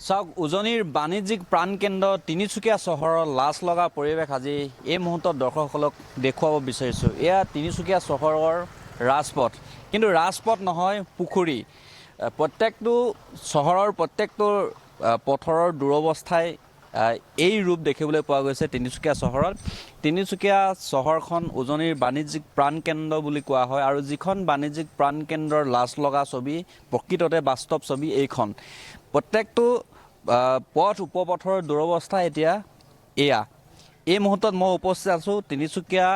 চাওক উজনিৰ বাণিজ্যিক প্ৰাণকেন্দ্ৰ তিনিচুকীয়া চহৰৰ লাজ লগা পৰিৱেশ আজি এই মুহূৰ্তত দৰ্শকসকলক দেখুৱাব বিচাৰিছোঁ। এয়া তিনিচুকীয়া চহৰৰ ৰাজপথ, কিন্তু ৰাজপথ নহয় পুখুৰী। প্ৰত্যেকটো চহৰৰ প্ৰত্যেকটো পথৰৰ দুৰৱস্থাই এই ৰূপ দেখিবলৈ পোৱা গৈছে তিনিচুকীয়া চহৰত। তিনিচুকীয়া চহৰখন উজনিৰ বাণিজ্যিক প্ৰাণকেন্দ্ৰ বুলি কোৱা হয়, আৰু যিখন বাণিজ্যিক প্ৰাণকেন্দ্ৰৰ লাজ লগা ছবি প্ৰকৃততে বাস্তৱ ছবি এইখন। প্ৰত্যেকটো পথ উপপথৰ দুৰৱস্থা এতিয়া এয়া। এই মুহূৰ্তত মই উপস্থিত আছোঁ তিনিচুকীয়া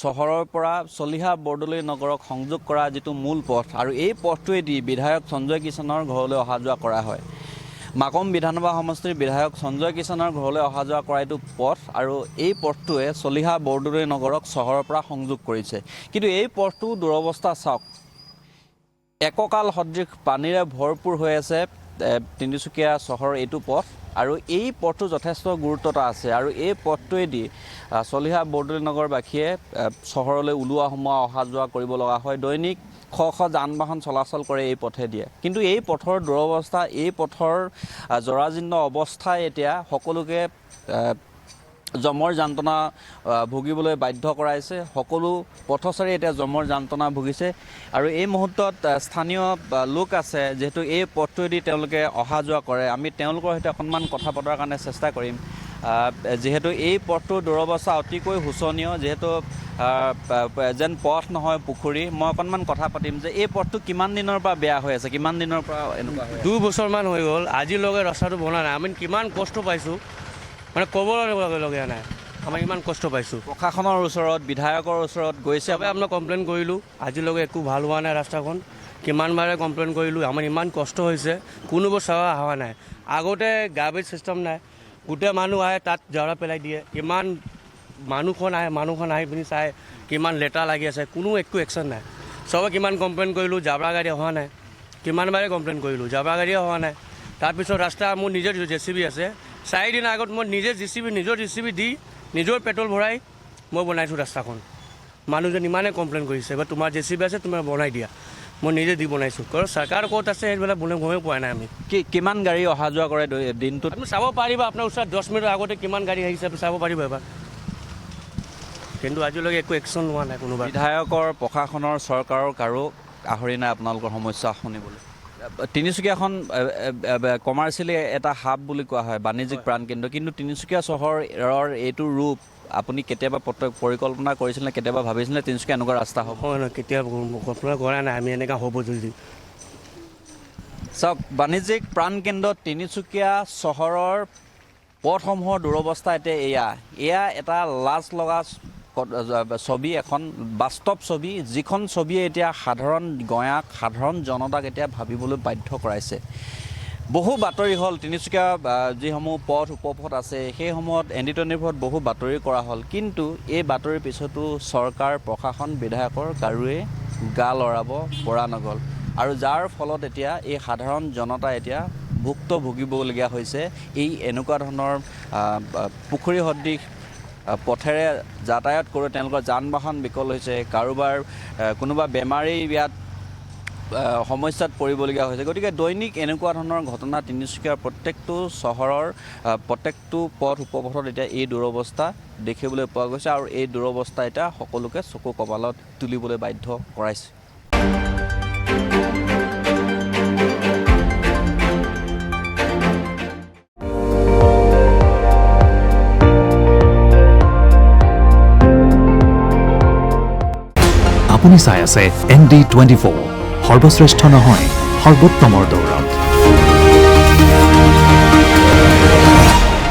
চহৰৰ পৰা চলিহা বৰদলৈ নগৰক সংযোগ কৰা যিটো মূল পথ, আৰু এই পথটোৱেদি বিধায়ক সঞ্জয় কিষাণৰ ঘৰলৈ অহা যোৱা কৰা হয়। মাকম বিধানসভা সমষ্টিৰ বিধায়ক সঞ্জয় কিষাণৰ ঘৰলৈ অহা যোৱা কৰা এইটো পথ, আৰু এই পথটোৱে চলিহা বৰদলৈ নগৰক চহৰৰ পৰা সংযোগ কৰিছে। কিন্তু এই পথটোৰ দুৰৱস্থা চাওক, এককাল সদৃশ পানীৰে ভৰপূৰ হৈ আছে তিনিচুকীয়া চহৰৰ এইটো পথ, আৰু এই পথটো যথেষ্ট গুৰুত্বতা আছে। আৰু এই পথটোৱেদি চলিহা বৰদলৈ নগৰবাসীয়ে চহৰলৈ ওলোৱা সোমোৱা অহা যোৱা কৰিব লগা হয়। দৈনিক শ শ যান বাহন চলাচল কৰে এই পথে দিয়ে, কিন্তু এই পথৰ দুৰৱস্থা, এই পথৰ জৰাজীৰ্ণ অৱস্থাই এতিয়া সকলোকে যমৰ যান্ত্ৰণা ভুগিবলৈ বাধ্য কৰাইছে। সকলো পথচাৰী এতিয়া যমৰ যান্ত্ৰণা ভুগিছে, আৰু এই মুহূৰ্তত স্থানীয় লোক আছে যিহেতু এই পথটোৱেদি তেওঁলোকে অহা যোৱা কৰে। আমি তেওঁলোকৰ সৈতে অকণমান কথা পতাৰ কাৰণে চেষ্টা কৰিম, যিহেতু এই পথটোৰ দুৰৱস্থা অতিকৈ শোচনীয়। যিহেতু যেন পথ নহয় পুখুৰী। মই অকণমান কথা পাতিম যে এই পথটো কিমান দিনৰ পৰা বেয়া হৈ আছে, কিমান দিনৰ পৰা এনেকুৱা হয়? 2 বছৰমান হৈ গ'ল আজিলৈকে ৰাস্তাটো বনা নাই। আমি কিমান কষ্ট পাইছোঁ মানে ক'বলগীয়া নাই। আমি ইমান কষ্ট পাইছোঁ। প্ৰশাসনৰ ওচৰত, বিধায়কৰ ওচৰত গৈছে, আপোনাক কমপ্লেইন কৰিলোঁ, আজিলৈকে একো ভাল হোৱা নাই ৰাস্তাখন। কিমানবাৰে কমপ্লেইন কৰিলোঁ, আমাৰ ইমান কষ্ট হৈছে, কোনোবোৰ চাৱা হোৱা নাই। আগতে গাৰ্বেজ চিষ্টেম নাই, গোটেই মানুহ আহে তাত জাৱৰা পেলাই দিয়ে। ইমান মানুহখন আহি পিনি চাই কিমান লেতেৰা লাগি আছে, কোনো একো একশ্যন নাই। চবে কিমান কমপ্লেইন কৰিলোঁ, জাৱৰা গাড়ী অহা নাই। কিমানবাৰে কমপ্লেইন কৰিলোঁ, জাৱৰা গাড়ীয়ে অহা নাই। তাৰপিছত ৰাস্তা মোৰ নিজৰ JCB আছে, 4 দিনৰ আগত মই নিজৰ JCB দি নিজৰ পেট্ৰল ভৰাই মই বনাইছোঁ ৰাস্তাখন। মানুহজন ইমানে কমপ্লেইন কৰিছে, এবাৰ তোমাৰ JCB আছে তুমি বনাই দিয়া। মই নিজে দি বনাইছোঁ, কাৰণ চৰকাৰ ক'ত আছে সেইবিলাক গমেই পোৱা নাই আমি। কিমান গাড়ী অহা যোৱা কৰে দিনটোত? আপুনি চাব পাৰিব, আপোনাৰ ওচৰত 10 মিনিটৰ আগতে কিমান গাড়ী আহিছে আপুনি চাব পাৰিব এবাৰ। কিন্তু আজিলৈকে একো একশ্যন লোৱা নাই কোনোবা। বিধায়কৰ, প্ৰশাসনৰ, চৰকাৰৰ কাৰো আহৰি নাই আপোনালোকৰ সমস্যা শুনিবলৈ। তিনিচুকীয়াখন কমাৰ্চিয়েলি এটা হাব বুলি কোৱা হয়, বাণিজ্যিক প্ৰাণকেন্দ্ৰ, কিন্তু তিনিচুকীয়া চহৰৰ এইটো ৰূপ আপুনি কেতিয়াবা পৰিকল্পনা কৰিছিলে, কেতিয়াবা ভাবিছিলে তিনিচুকীয়া এনেকুৱা ৰাস্তা হ'ব? হয় নহয়, কেতিয়াবা কল্পনা কৰা নাই আমি এনেকুৱা হ'ব যদি। চাওক, বাণিজ্যিক প্ৰাণকেন্দ্ৰ তিনিচুকীয়া চহৰৰ পথসমূহৰ দুৰৱস্থা এতিয়া এয়া এটা লাজ লগা ছবি, এখন বাস্তৱ ছবি, যিখন ছবিয়ে এতিয়া সাধাৰণ গঞাক, সাধাৰণ জনতাক এতিয়া ভাবিবলৈ বাধ্য কৰাইছে। বহু বাতৰি হ'ল তিনিচুকীয়া যিসমূহ পথ উপপথ আছে সেইসমূহত ND24ত বহু বাতৰি কৰা হ'ল, কিন্তু এই বাতৰিৰ পিছতো চৰকাৰ, প্ৰশাসন, বিধায়কৰ কাৰোৱে গা লৰাব পৰা নগ'ল, আৰু যাৰ ফলত এতিয়া এই সাধাৰণ জনতা এতিয়া ভুগিবলগীয়া হৈছে এই এনেকুৱা ধৰণৰ পুখুৰী সদৃশ পথেৰে যাতায়াত কৰি। তেওঁলোকৰ যান বাহন বিকল হৈছে, কাৰোবাৰ কোনোবা বেমাৰী ইয়াত সমস্যাত পৰিবলগীয়া হৈছে। গতিকে দৈনিক এনেকুৱা ধৰণৰ ঘটনা তিনিচুকীয়াৰ প্ৰত্যেকটো চহৰৰ প্ৰত্যেকটো পথ উপপথত এতিয়া এই দুৰৱস্থা দেখিবলৈ পোৱা গৈছে, আৰু এই দুৰৱস্থা এতিয়া সকলোকে চকু কপালত তুলিবলৈ বাধ্য কৰাইছে। আপুনি চাই আছে ND24, সৰ্বশ্ৰেষ্ঠ নহয়, সৰ্বোত্তমৰ দৌৰত।